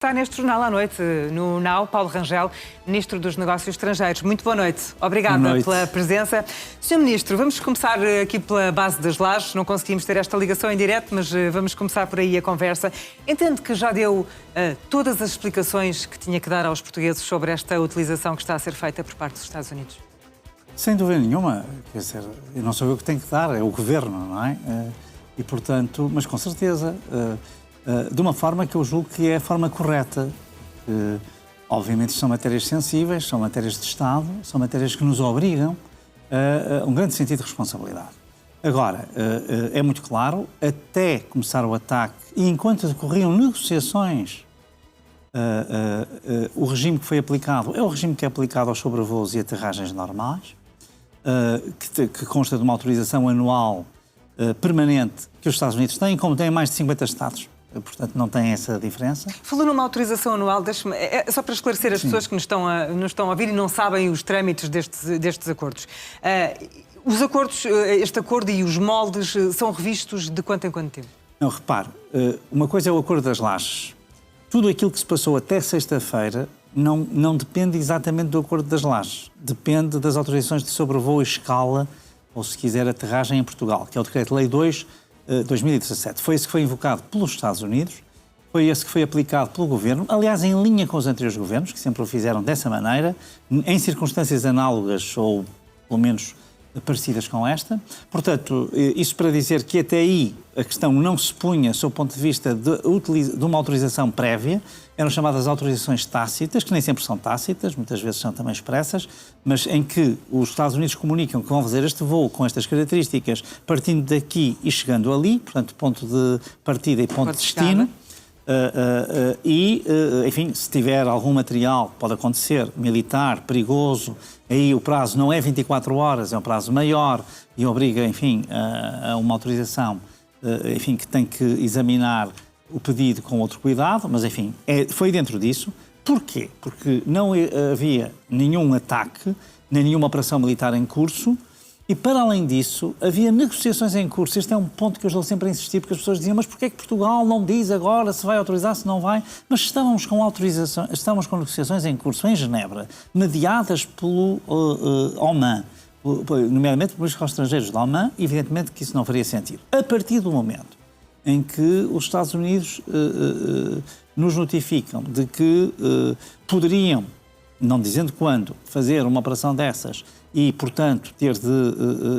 Está neste jornal à noite, no NAU, Paulo Rangel, Ministro dos Negócios Estrangeiros. Muito boa noite. Obrigada pela presença. Sr. Ministro, vamos começar aqui pela base das lajes. Não conseguimos ter esta ligação em direto, mas vamos começar por aí a conversa. Entendo que já deu todas as explicações que tinha que dar aos portugueses sobre esta utilização que está a ser feita por parte dos Estados Unidos? Sem dúvida nenhuma. Quer dizer, não sou eu que tenho que dar, é o Governo, não é? E, portanto, mas com certeza... de uma forma que eu julgo que é a forma correta. Obviamente são matérias sensíveis, são matérias de Estado, são matérias que nos obrigam a um grande sentido de responsabilidade. Agora, é muito claro, até começar o ataque e enquanto decorriam negociações, o regime que foi aplicado é o regime que é aplicado aos sobrevoos e aterragens normais, que consta de uma autorização anual permanente que os Estados Unidos têm, como têm mais de 50 Estados. Portanto, não tem essa diferença. Falou numa autorização anual, é só para esclarecer as pessoas que nos estão a ouvir e não sabem os trâmites destes acordos. Os acordos, este acordo e os moldes são revistos de quanto em quanto tempo? Não, repare, uma coisa é o acordo das lajes. Tudo aquilo que se passou até sexta-feira não depende exatamente do acordo das lajes. Depende das autorizações de sobrevoo e escala, ou se quiser, aterragem em Portugal, que é o Decreto-Lei 2017. Foi esse que foi invocado pelos Estados Unidos, foi esse que foi aplicado pelo Governo, aliás, em linha com os anteriores governos, que sempre o fizeram dessa maneira, em circunstâncias análogas ou, pelo menos, parecidas com esta. Portanto, isso para dizer que até aí a questão não se punha sob o ponto de vista de uma autorização prévia, eram chamadas autorizações tácitas, que nem sempre são tácitas, muitas vezes são também expressas, mas em que os Estados Unidos comunicam que vão fazer este voo com estas características, partindo daqui e chegando ali, portanto, ponto de partida e ponto de destino. Enfim, se tiver algum material, pode acontecer, militar, perigoso, aí o prazo não é 24 horas, é um prazo maior e obriga, enfim, a uma autorização, enfim, que tem que examinar o pedido com outro cuidado, mas, enfim, foi dentro disso. Porquê? Porque não havia nenhum ataque, nem nenhuma operação militar em curso. E, para além disso, havia negociações em curso. Este é um ponto que eu estou sempre a insistir, porque as pessoas diziam, mas porquê é que Portugal não diz agora se vai autorizar, se não vai? Mas estávamos com negociações em curso em Genebra, mediadas pelo Oman, nomeadamente pelos ministros estrangeiros da Oman, e evidentemente que isso não faria sentido. A partir do momento em que os Estados Unidos nos notificam de que poderiam, não dizendo quando, fazer uma operação dessas e, portanto, ter de,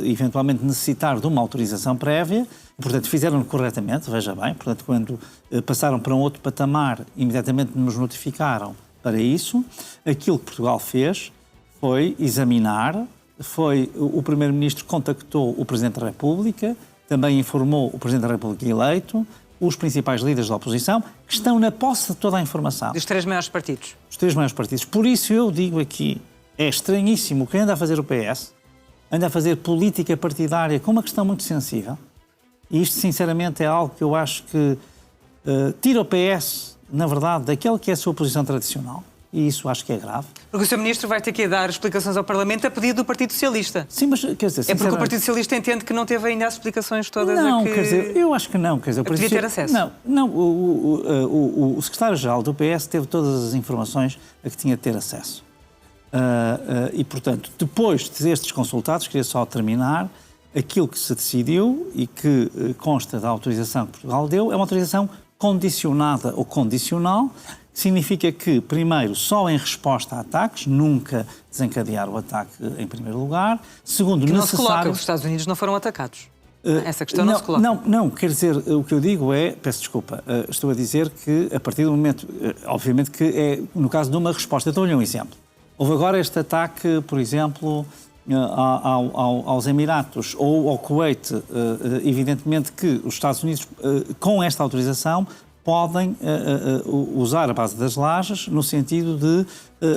eventualmente, necessitar de uma autorização prévia, portanto, fizeram corretamente, veja bem, portanto, quando passaram para um outro patamar, imediatamente nos notificaram para isso. Aquilo que Portugal fez foi examinar, o Primeiro-Ministro contactou o Presidente da República, também informou o Presidente da República eleito, os principais líderes da oposição, que estão na posse de toda a informação. Dos três maiores partidos. Os três maiores partidos. Por isso eu digo aqui, é estranhíssimo o que anda a fazer o PS, anda a fazer política partidária com uma questão muito sensível, e isto, sinceramente, é algo que eu acho que tira o PS, na verdade, daquela que é a sua posição tradicional, e isso acho que é grave. Porque o Sr. Ministro vai ter que dar explicações ao Parlamento a pedido do Partido Socialista. Sim, mas quer dizer... É porque o Partido Socialista entende que não teve ainda as explicações todas não, a que... quer dizer, eu acho que não. Quer dizer, devia ter acesso. Não, o Secretário-Geral do PS teve todas as informações a que tinha de ter acesso. E, portanto, depois de estes consultados, queria só terminar, aquilo que se decidiu e que consta da autorização que Portugal deu é uma autorização condicionada ou condicional. Significa que, primeiro, só em resposta a ataques, nunca desencadear o ataque em primeiro lugar. Segundo, que não necessário... se coloca, os Estados Unidos não foram atacados. Essa questão não se coloca. Não, quer dizer, o que eu digo é, peço desculpa, estou a dizer que a partir do momento, obviamente que é no caso de uma resposta, eu dou-lhe um exemplo. Houve agora este ataque, por exemplo, aos Emirados ou ao Kuwait, evidentemente que os Estados Unidos, com esta autorização, podem usar a base das lajes no sentido de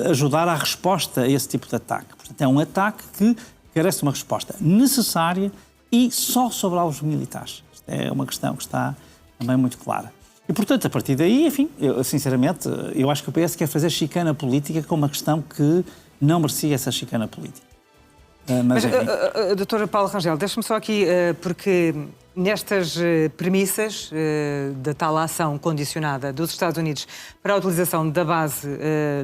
ajudar à resposta a esse tipo de ataque. Portanto, é um ataque que carece de uma resposta necessária e só sobre alvos militares. Isto é uma questão que está também muito clara. E, portanto, a partir daí, enfim, sinceramente, eu acho que o PS quer fazer chicana política com uma questão que não merecia essa chicana política. Mas Dr. Paulo Rangel, deixe-me só aqui, porque nestas premissas da tal ação condicionada dos Estados Unidos para a utilização da base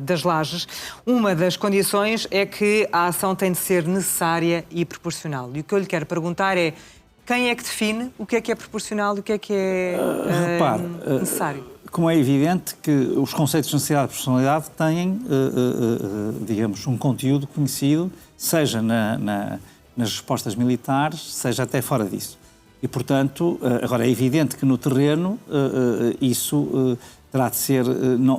das lajes, uma das condições é que a ação tem de ser necessária e proporcional. E o que eu lhe quero perguntar é quem é que define o que é proporcional e o que é necessário? Como é evidente que os conceitos de necessidade e proporcionalidade têm, digamos, um conteúdo conhecido, seja nas respostas militares, seja até fora disso. E, portanto, agora é evidente que no terreno isso terá de ser,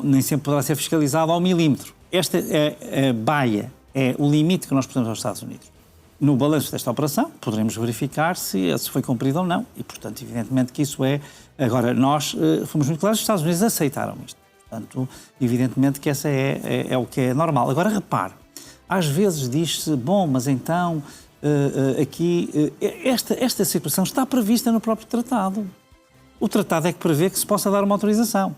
nem sempre poderá ser fiscalizado ao milímetro. Esta é a baia, é o limite que nós pusemos aos Estados Unidos. No balanço desta operação, poderemos verificar se foi cumprido ou não. E, portanto, evidentemente que isso é... Agora, nós fomos muito claros, os Estados Unidos aceitaram isto. Portanto, evidentemente que essa é o que é normal. Agora, repare, às vezes diz-se, bom, mas então... aqui, esta situação está prevista no próprio tratado. O tratado é que prevê que se possa dar uma autorização.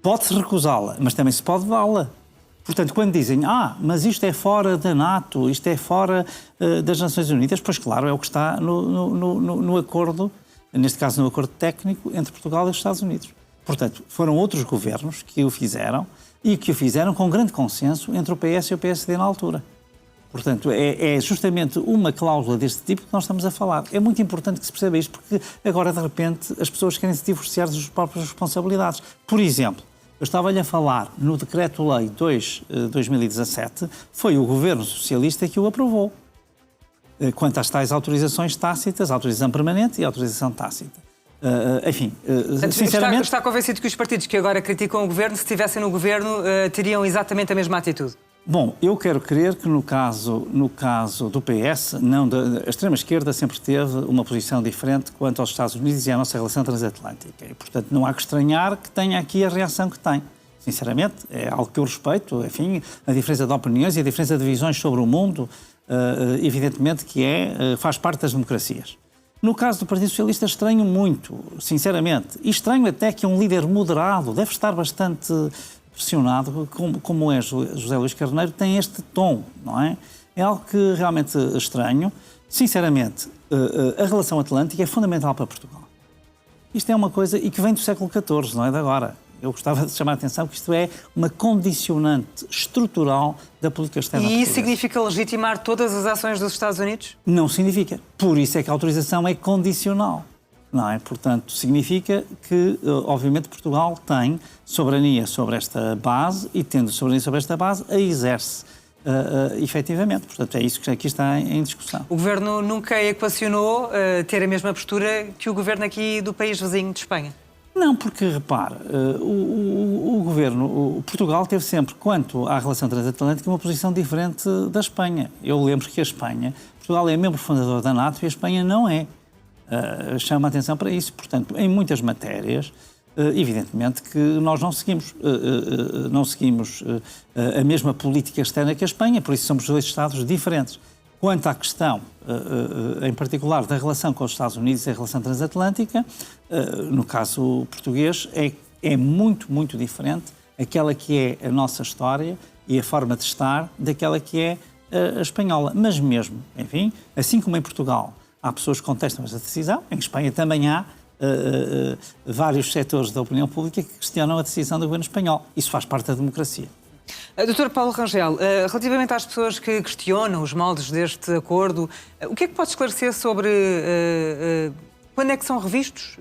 Pode-se recusá-la, mas também se pode dá-la. Portanto, quando dizem, mas isto é fora da NATO, isto é fora das Nações Unidas, pois claro, é o que está no acordo, neste caso no acordo técnico entre Portugal e os Estados Unidos. Portanto, foram outros governos que o fizeram e que o fizeram com grande consenso entre o PS e o PSD na altura. Portanto, é justamente uma cláusula deste tipo que nós estamos a falar. É muito importante que se perceba isto, porque agora, de repente, as pessoas querem se divorciar das suas próprias responsabilidades. Por exemplo, eu estava-lhe a falar no Decreto-Lei 2/2017, foi o Governo Socialista que o aprovou. Quanto às tais autorizações tácitas, autorização permanente e autorização tácita. Enfim, sinceramente... Está convencido que os partidos que agora criticam o Governo, se estivessem no Governo, teriam exatamente a mesma atitude? Bom, eu quero crer que no caso do PS, a extrema-esquerda sempre teve uma posição diferente quanto aos Estados Unidos e à nossa relação transatlântica. E, portanto, não há que estranhar que tenha aqui a reação que tem. Sinceramente, é algo que eu respeito. Enfim, a diferença de opiniões e a diferença de visões sobre o mundo, evidentemente que faz parte das democracias. No caso do Partido Socialista, estranho muito, sinceramente. E estranho até que um líder moderado, deve estar bastante... pressionado, como é José Luís Carneiro, tem este tom, não é? É algo que realmente estranho. Sinceramente, a relação atlântica é fundamental para Portugal. Isto é uma coisa, e que vem do século XIV, não é de agora. Eu gostava de chamar a atenção que isto é uma condicionante estrutural da política externa portuguesa. E isso significa legitimar todas as ações dos Estados Unidos? Não significa. Por isso é que a autorização é condicional. Não é? Portanto, significa que, obviamente, Portugal tem soberania sobre esta base e, tendo soberania sobre esta base, a exerce efetivamente. Portanto, é isso que aqui está em discussão. O Governo nunca equacionou ter a mesma postura que o Governo aqui do país vizinho de Espanha? Não, porque, repare, o Governo, Portugal teve sempre, quanto à relação transatlântica, uma posição diferente da Espanha. Eu lembro que a Espanha, Portugal é membro fundador da NATO e a Espanha não é. Chama a atenção para isso. Portanto, em muitas matérias, evidentemente que nós não seguimos a mesma política externa que a Espanha, por isso somos dois Estados diferentes. Quanto à questão, em particular, da relação com os Estados Unidos e a relação transatlântica, no caso português, é muito, muito diferente aquela que é a nossa história e a forma de estar daquela que é a espanhola. Mas mesmo, enfim, assim como em Portugal, há pessoas que contestam esta decisão. Em Espanha também há vários setores da opinião pública que questionam a decisão do governo espanhol. Isso faz parte da democracia. Dr. Paulo Rangel, relativamente às pessoas que questionam os moldes deste acordo, o que é que pode esclarecer sobre quando é que são revistos?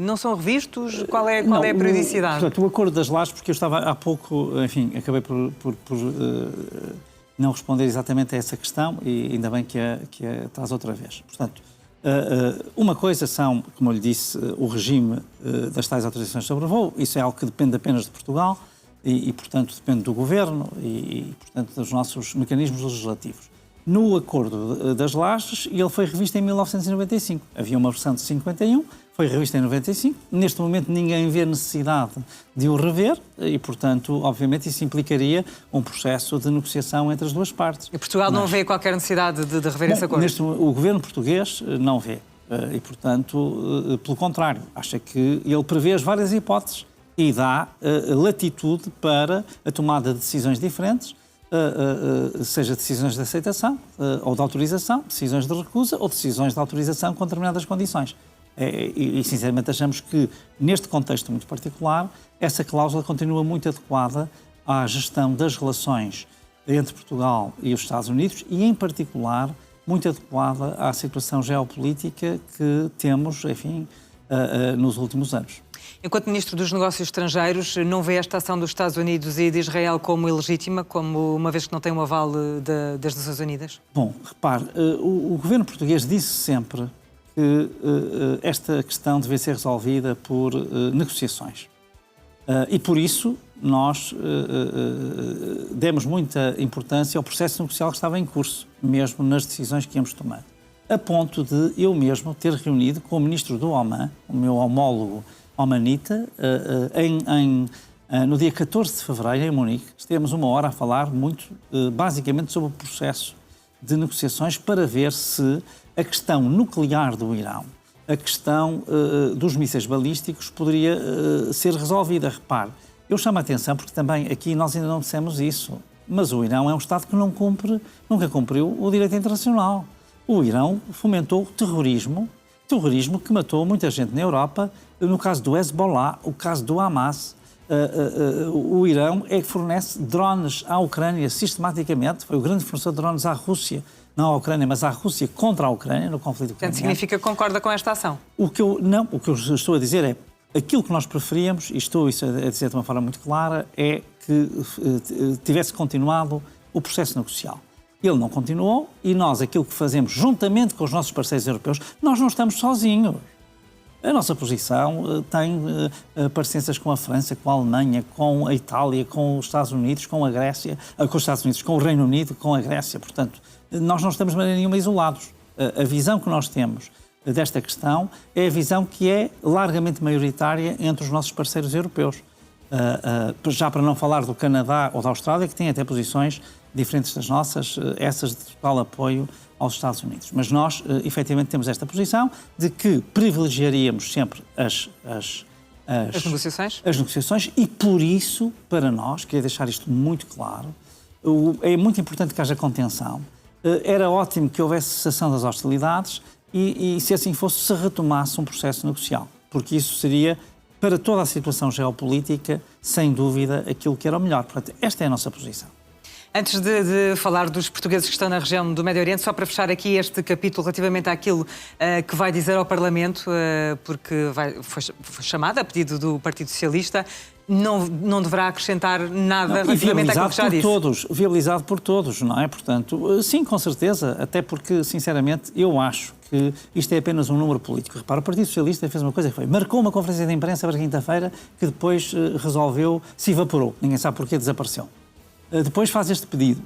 Não são revistos? Qual é a periodicidade? Portanto, o acordo das lajes, porque eu estava há pouco, enfim, acabei por não responder exatamente a essa questão e ainda bem que a traz outra vez. Portanto, uma coisa são, como eu lhe disse, o regime das tais autorizações sobre voo. Isso é algo que depende apenas de Portugal e portanto, depende do Governo e, portanto, dos nossos mecanismos legislativos. No acordo das lajes, ele foi revisto em 1995. Havia uma versão de 51, foi revista em 95. Neste momento ninguém vê necessidade de o rever e, portanto, obviamente isso implicaria um processo de negociação entre as duas partes. E Portugal não vê qualquer necessidade de rever esse acordo? O governo português não vê. E, portanto, pelo contrário, acha que ele prevê as várias hipóteses e dá latitude para a tomada de decisões diferentes seja decisões de aceitação ou de autorização, decisões de recusa ou decisões de autorização com determinadas condições. E sinceramente achamos que, neste contexto muito particular, essa cláusula continua muito adequada à gestão das relações entre Portugal e os Estados Unidos e, em particular, muito adequada à situação geopolítica que temos, enfim, nos últimos anos. Enquanto Ministro dos Negócios Estrangeiros, não vê esta ação dos Estados Unidos e de Israel como ilegítima, como uma vez que não tem um aval das Nações Unidas? Bom, repare, o governo português disse sempre que esta questão devia ser resolvida por negociações. E por isso nós demos muita importância ao processo negocial que estava em curso, mesmo nas decisões que íamos tomar. A ponto de eu mesmo ter reunido com o Ministro do Oman, o meu homólogo omanita, no dia 14 de fevereiro, em Munique. Estivemos 1 hora a falar basicamente sobre o processo de negociações para ver se a questão nuclear do Irão, a questão dos mísseis balísticos poderia ser resolvida. Repare, eu chamo a atenção porque também aqui nós ainda não dissemos isso, mas o Irão é um Estado que nunca cumpriu o direito internacional. O Irão fomentou terrorismo que matou muita gente na Europa, no caso do Hezbollah, o caso do Hamas. O Irão é que fornece drones à Ucrânia sistematicamente, foi o grande fornecedor de drones à Rússia, não à Ucrânia, mas à Rússia contra a Ucrânia, no conflito ucraniano. Portanto, significa que concorda com esta ação? O que eu estou a dizer é, aquilo que nós preferíamos, e estou a dizer de uma forma muito clara, é que tivesse continuado o processo negocial. Ele não continuou e nós, aquilo que fazemos juntamente com os nossos parceiros europeus, nós não estamos sozinhos. A nossa posição tem parecenças com a França, com a Alemanha, com a Itália, com os Estados Unidos, com a Grécia, com os Estados Unidos, com o Reino Unido, com a Grécia. Portanto, nós não estamos de maneira nenhuma isolados. A visão que nós temos desta questão é a visão que é largamente maioritária entre os nossos parceiros europeus. Já para não falar do Canadá ou da Austrália, que têm até posições diferentes das nossas, essas de total apoio aos Estados Unidos. Mas nós, efetivamente, temos esta posição de que privilegiaríamos sempre as negociações e, por isso, para nós, queria deixar isto muito claro, é muito importante que haja contenção. Era ótimo que houvesse cessação das hostilidades e, se assim fosse, se retomasse um processo negocial, porque isso seria, para toda a situação geopolítica, sem dúvida, aquilo que era o melhor. Portanto, esta é a nossa posição. Antes de falar dos portugueses que estão na região do Médio Oriente, só para fechar aqui este capítulo relativamente àquilo que vai dizer ao Parlamento, porque foi chamada a pedido do Partido Socialista, não deverá acrescentar nada relativamente àquilo que já disse. Viabilizado por todos, não é? Portanto, sim, com certeza, até porque, sinceramente, eu acho que isto é apenas um número político. Repara, o Partido Socialista fez uma coisa que foi, marcou uma conferência de imprensa para quinta-feira que depois resolveu, se evaporou, ninguém sabe porquê, desapareceu. Depois faz este pedido.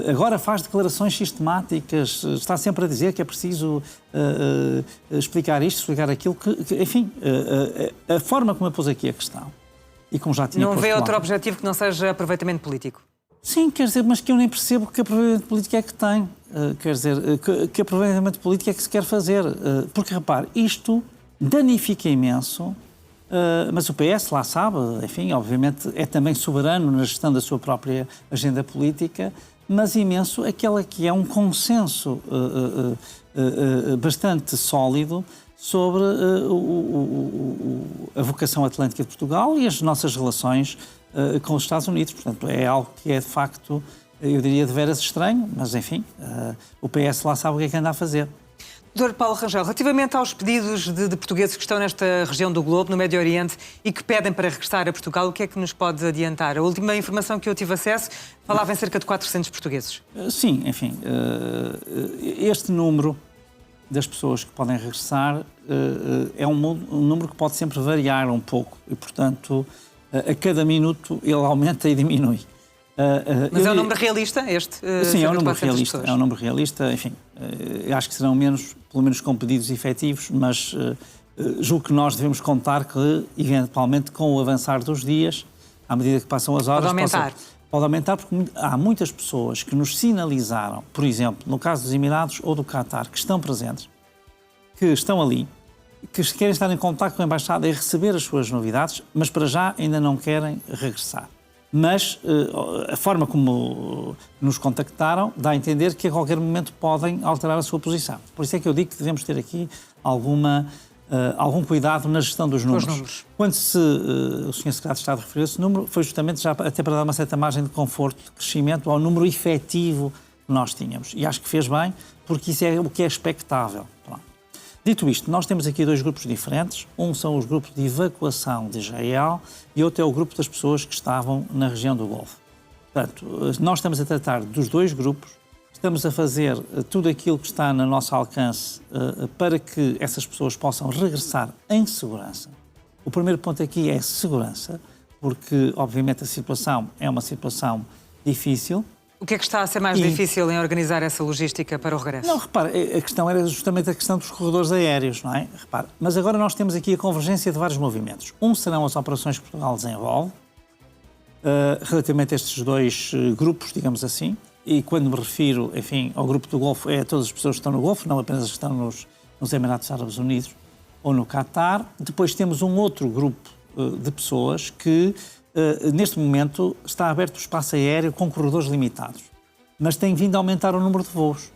Agora faz declarações sistemáticas, está sempre a dizer que é preciso explicar isto, explicar aquilo, enfim, a forma como eu pus aqui a questão e como já tinha Não vê outro lá, objetivo que não seja aproveitamento político? Sim, quer dizer, mas que eu nem percebo que aproveitamento político é que tem. Quer dizer, que aproveitamento político é que se quer fazer. Porque, repare, isto danifica imenso. Mas o PS lá sabe, enfim, obviamente é também soberano na gestão da sua própria agenda política, mas imenso aquela que é um consenso bastante sólido sobre a vocação atlântica de Portugal e as nossas relações com os Estados Unidos. Portanto, é algo que é de facto, eu diria, de veras estranho, mas enfim, o PS lá sabe o que é que anda a fazer. Dr. Paulo Rangel, relativamente aos pedidos de portugueses que estão nesta região do globo, no Médio Oriente, e que pedem para regressar a Portugal, o que é que nos pode adiantar? A última informação que eu tive acesso falava em cerca de 400 portugueses. Sim, enfim, este número das pessoas que podem regressar é um número que pode sempre variar um pouco e, portanto, a cada minuto ele aumenta e diminui. Mas é um número realista este? Sim, é um número realista. É um número realista, enfim, acho que serão pelo menos com pedidos efetivos, mas julgo que nós devemos contar que, eventualmente, com o avançar dos dias, à medida que passam as horas... Pode aumentar, porque há muitas pessoas que nos sinalizaram, por exemplo, no caso dos Emirados ou do Qatar, que estão presentes, que estão ali, que querem estar em contacto com a Embaixada e receber as suas novidades, mas para já ainda não querem regressar. Mas a forma como nos contactaram dá a entender que a qualquer momento podem alterar a sua posição. Por isso é que eu digo que devemos ter aqui algum cuidado na gestão dos números. Quando o Sr. Secretário de Estado referiu esse número, foi justamente já até para dar uma certa margem de conforto, de crescimento ao número efetivo que nós tínhamos. E acho que fez bem, porque isso é o que é expectável. Pronto. Dito isto, nós temos aqui dois grupos diferentes. Um são os grupos de evacuação de Israel e outro é o grupo das pessoas que estavam na região do Golfo. Portanto, nós estamos a tratar dos dois grupos, estamos a fazer tudo aquilo que está no nosso alcance para que essas pessoas possam regressar em segurança. O primeiro ponto aqui é segurança, porque, obviamente, a situação é uma situação difícil. O que é que está a ser mais difícil em organizar essa logística para o regresso? Não, repara, a questão era justamente a questão dos corredores aéreos, não é? Repara, mas agora nós temos aqui a convergência de vários movimentos. Um serão as operações que Portugal desenvolve, relativamente a estes dois grupos, digamos assim, e quando me refiro, enfim, ao grupo do Golfo, é a todas as pessoas que estão no Golfo, não apenas as que estão nos Emirados Árabes Unidos ou no Qatar. Depois temos um outro grupo de pessoas que neste momento está aberto o espaço aéreo com corredores limitados, mas tem vindo a aumentar o número de voos.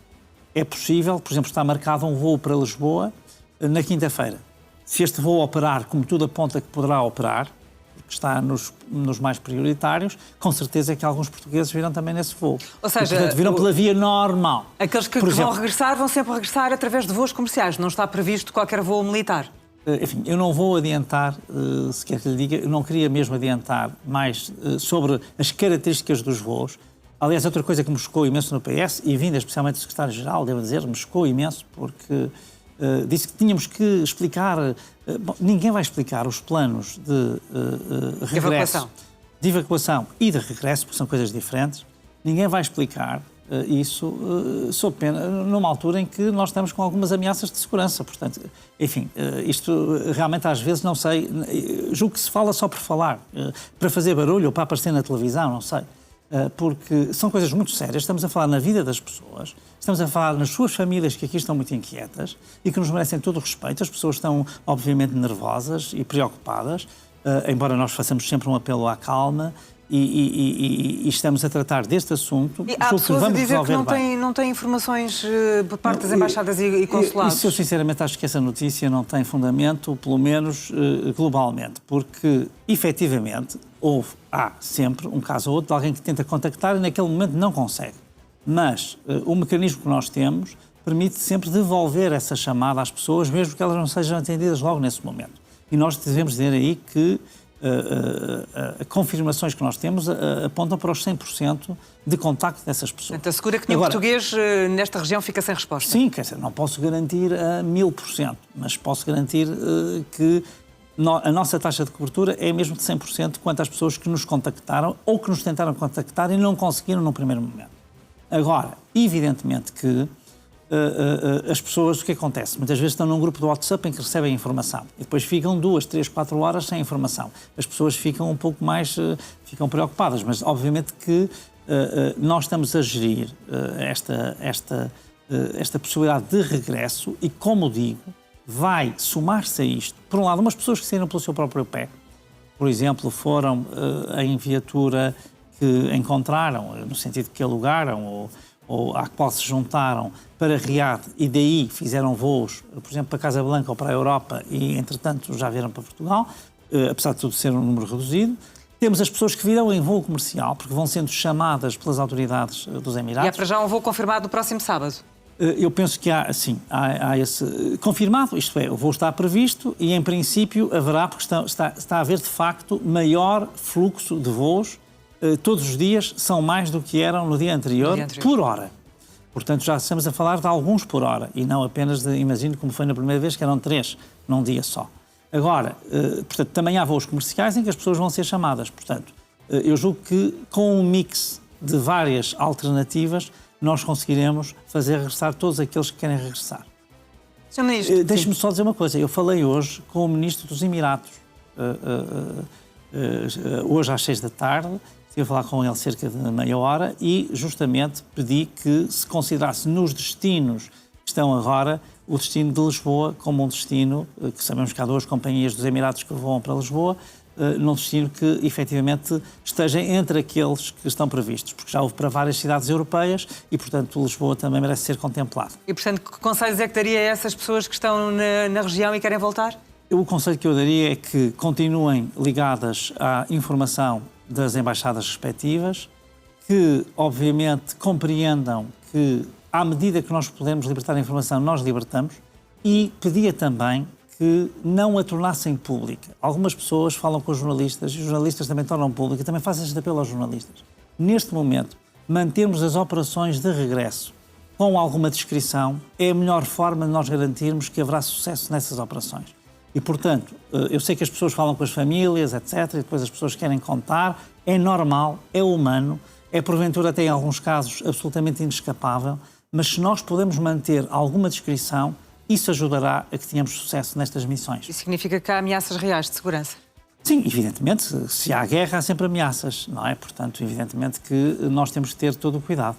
É possível, por exemplo, está marcado um voo para Lisboa na quinta-feira. Se este voo operar, como tudo aponta que poderá operar, porque está nos mais prioritários, com certeza que alguns portugueses virão também nesse voo. Ou seja, e, portanto, virão pela via normal. Aqueles que vão regressar vão sempre regressar através de voos comerciais, não está previsto qualquer voo militar? Enfim, eu não vou adiantar, se quer que lhe diga, eu não queria mesmo adiantar mais sobre as características dos voos. Aliás, outra coisa que me chocou imenso no PS, e vinda especialmente do Secretário-Geral, devo dizer, me chocou imenso, porque disse que tínhamos que explicar... Bom, ninguém vai explicar os planos de regresso, de evacuação e de regresso, porque são coisas diferentes. Ninguém vai explicar isso sob pena, numa altura em que nós estamos com algumas ameaças de segurança. Portanto, enfim, isto realmente às vezes não sei, julgo que se fala só por falar, para fazer barulho ou para aparecer na televisão, não sei. Porque são coisas muito sérias, estamos a falar na vida das pessoas, estamos a falar nas suas famílias que aqui estão muito inquietas e que nos merecem todo o respeito. As pessoas estão obviamente nervosas e preocupadas, embora nós façamos sempre um apelo à calma e estamos a tratar deste assunto. E há pessoas a dizer que não têm informações por parte das embaixadas e consulados. Isso eu sinceramente acho que essa notícia não tem fundamento, pelo menos globalmente, porque efetivamente há sempre um caso ou outro de alguém que tenta contactar e naquele momento não consegue. Mas o mecanismo que nós temos permite sempre devolver essa chamada às pessoas, mesmo que elas não sejam atendidas logo nesse momento. E nós devemos dizer aí que confirmações que nós temos apontam para os 100% de contacto dessas pessoas. Portanto, assegura que nenhum português nesta região fica sem resposta? Sim, quer dizer, não posso garantir a 1000%, mas posso garantir que a nossa taxa de cobertura é mesmo de 100% quanto às pessoas que nos contactaram ou que nos tentaram contactar e não conseguiram no primeiro momento. Agora, evidentemente que as pessoas, o que acontece? Muitas vezes estão num grupo do WhatsApp em que recebem informação e depois ficam 2, 3, 4 horas sem informação. As pessoas ficam um pouco mais, ficam preocupadas, mas obviamente que nós estamos a gerir esta possibilidade de regresso e, como digo, vai somar-se a isto. Por um lado, umas pessoas que saíram pelo seu próprio pé, por exemplo, foram em viatura que encontraram, no sentido que alugaram ou à qual se juntaram para Riad e daí fizeram voos, por exemplo, para Casablanca ou para a Europa e, entretanto, já vieram para Portugal, apesar de tudo ser um número reduzido. Temos as pessoas que virão em voo comercial, porque vão sendo chamadas pelas autoridades dos Emirados. E há para já um voo confirmado no próximo sábado? Eu penso que há, sim, há esse confirmado, isto é, o voo está previsto e, em princípio, haverá, porque está a haver, de facto, maior fluxo de voos. Todos os dias são mais do que eram no dia anterior, por hora. Portanto, já estamos a falar de alguns por hora e não apenas de, imagino, como foi na primeira vez, que eram 3 num dia só. Agora, portanto, também há voos comerciais em que as pessoas vão ser chamadas. Portanto, eu julgo que com um mix de várias alternativas nós conseguiremos fazer regressar todos aqueles que querem regressar. Sr. Ministro... Deixe-me só dizer uma coisa. Eu falei hoje com o Ministro dos Emirados, hoje às 6 da tarde, estive a falar com ele cerca de meia hora e justamente pedi que se considerasse nos destinos que estão agora o destino de Lisboa como um destino, que sabemos que há 2 companhias dos Emirados que voam para Lisboa, num destino que, efetivamente, esteja entre aqueles que estão previstos, porque já houve para várias cidades europeias e, portanto, Lisboa também merece ser contemplado. E, portanto, que conselhos é que daria a essas pessoas que estão na região e querem voltar? O conselho que eu daria é que continuem ligadas à informação das embaixadas respectivas, que, obviamente, compreendam que, à medida que nós podemos libertar a informação, nós libertamos, e pedia também que não a tornassem pública. Algumas pessoas falam com os jornalistas, e os jornalistas também tornam pública, e também fazem este apelo aos jornalistas. Neste momento, mantermos as operações de regresso com alguma descrição é a melhor forma de nós garantirmos que haverá sucesso nessas operações. E, portanto, eu sei que as pessoas falam com as famílias, etc., e depois as pessoas querem contar, é normal, é humano, é porventura até em alguns casos absolutamente inescapável, mas se nós podemos manter alguma descrição, isso ajudará a que tenhamos sucesso nestas missões. Isso significa que há ameaças reais de segurança? Sim, evidentemente, se há guerra há sempre ameaças, não é? Portanto, evidentemente que nós temos que ter todo o cuidado.